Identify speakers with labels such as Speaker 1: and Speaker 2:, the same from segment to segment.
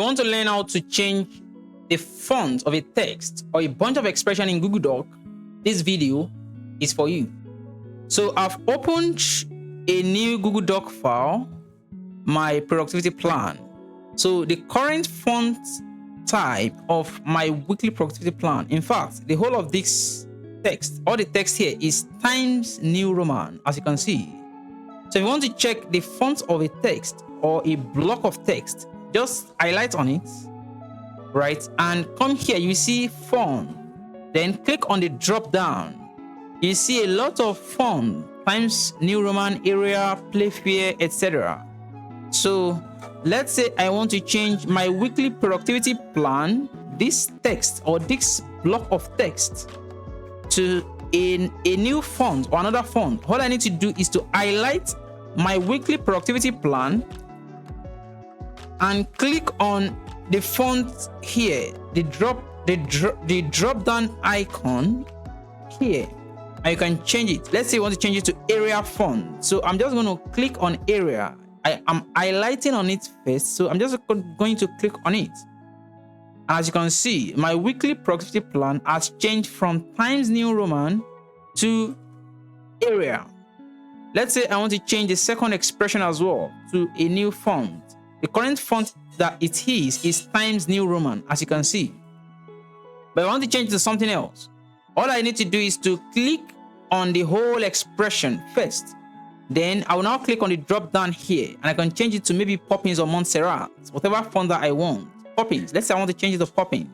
Speaker 1: you want to learn how to change the font of a text or a bunch of expression in Google Doc, this video is for you. So I've opened a new Google Doc file, my productivity plan. So the current font type of my weekly productivity plan, in fact, the whole of this text, all the text here is Times New Roman, as you can see. So if you want to check the font of a text or a block of text, just highlight on it, right? And come here, you see font. Then click on the drop down. You see a lot of font, Times New Roman, Area, Playfair, etc. So let's say I want to change my weekly productivity plan, this text or this block of text, to a new font or another font. All I need to do is to highlight my weekly productivity plan and click on the font here, the drop down icon here, and you can change it. Let's say you want to change it to Area font. So I'm just going to click on Area. I am highlighting on it first, so I'm just going to click on it. As you can see, my weekly productivity plan has changed from Times New Roman to Area. Let's say I want to change the second expression as well to a new font. The current font that it is Times New Roman, as you can see. But I want to change it to something else. All I need to do is to click on the whole expression first. Then I will now click on the drop down here, and I can change it to maybe Poppins or Montserrat, whatever font that I want. Poppins. Let's say I want to change it to Poppins.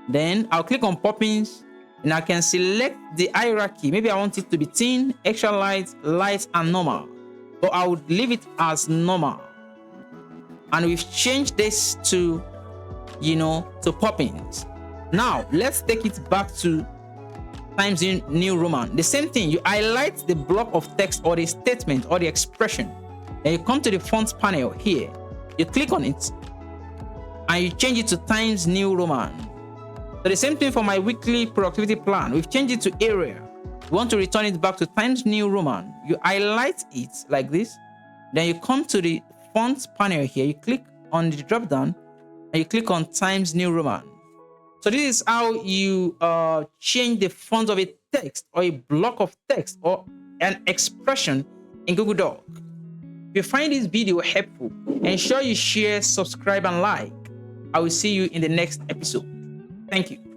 Speaker 1: Then I'll click on Poppins, and I can select the hierarchy. Maybe I want it to be thin, extra light, light, and normal. But I would leave it as normal. And we've changed this to, to Poppins. Now let's take it back to Times New Roman. The same thing. You highlight the block of text or the statement or the expression. Then you come to the font panel here. You click on it, and you change it to Times New Roman. So the same thing for my weekly productivity plan. We've changed it to Area. We want to return it back to Times New Roman. You highlight it like this. Then you come to the font panel here. You click on the drop down, and you click on Times New Roman. So this is how you change the font of a text or a block of text or an expression in Google Doc. If you find this video helpful, ensure you share, subscribe, and like. I will see you in the next episode. Thank you.